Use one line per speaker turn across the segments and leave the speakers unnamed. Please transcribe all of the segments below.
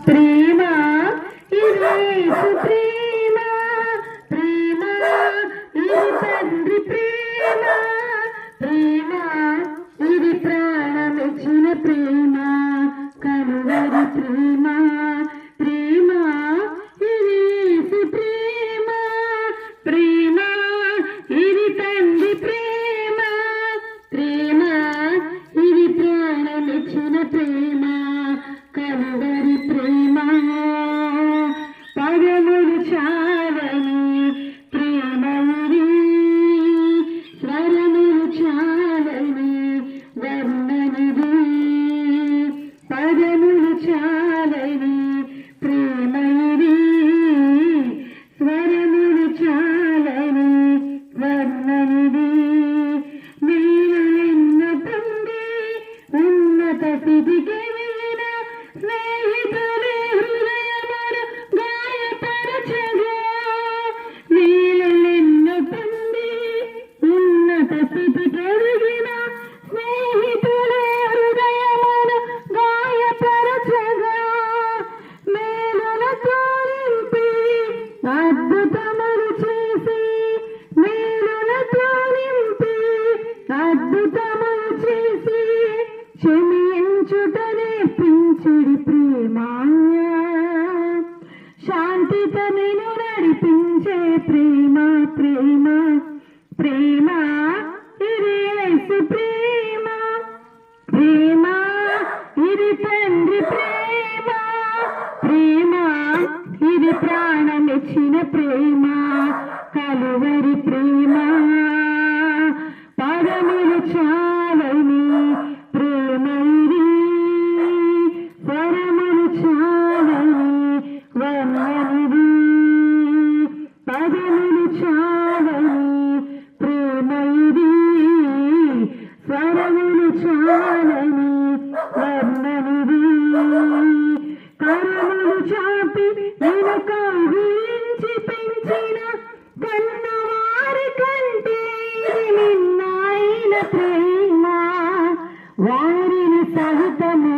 ప్రేమ ఇది యేసు ప్రేమ, ప్రేమ ఇది తండ్రి ప్రేమ, ప్రేమ ఇది ప్రాణమిచ్చిన ప్రేమ, కలువరి ప్రేమ, ప్రేమ ఇది యేసు ప్రేమ, ప్రేమ ఇది తండ్రి ప్రేమ, ప్రేమ ఇది ప్రాణమిచ్చిన ప్రేమ, కలువరి ప్రేమ. పదములు చాలని ప్రేమ ఇది, స్వరములు చాలని వర్ణనిది, పదములు చాలని ప్రేమ ఇది, స్వరములు చాలని వర్ణనిది. నేను నిన్న పొంది ఉన్నత స్థితికి వెళ్ళిన స్నేహితులే హృదయమును గాయపరచగా, నేను నిన్న పొంది ఉన్నత స్థితికి వెళ్ళిన స్నేహితులే హృదయమును గాయపరచగా, మేలులతో నింపి అద్భుతములు చేసి, మేలులతో నింపి అద్భుతములు చేసి, క్షమించుట నేర్పించిడి ప్రేమ, శాంతితో నేను నడిపించే ప్రేమ, ప్రేమ ప్రేమ ఇది యేసు ప్రేమ, ప్రేమ ఇది తండ్రి ప్రేమ, ప్రేమ ఇది ప్రాణమిచ్చిన ప్రేమ, కలువరి ప్రేమ. పదములు చాలని ప్రేమ ఇది, స్వరములు చాలని వర్ణనిది, పదములు చాలని ప్రేమ ఇది, స్వరములు చాలని వర్ణనిది. కరములు చాపి నేను కౌగిలించి పెంచిన కన్నవారి కంటే ఇది నిన్నాయిన ప్రేమ, వారిని సహితము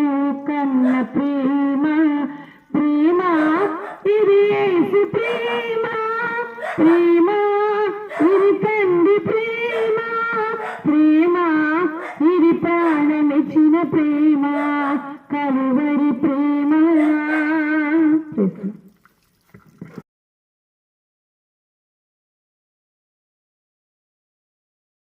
కన్న ప్రేమ, ప్రేమ ఇది యేసు ప్రేమ, ప్రేమ ఇది తండ్రి ప్రేమ, ప్రేమ ఇది ప్రాణమిచ్చిన ప్రేమ, కలువరి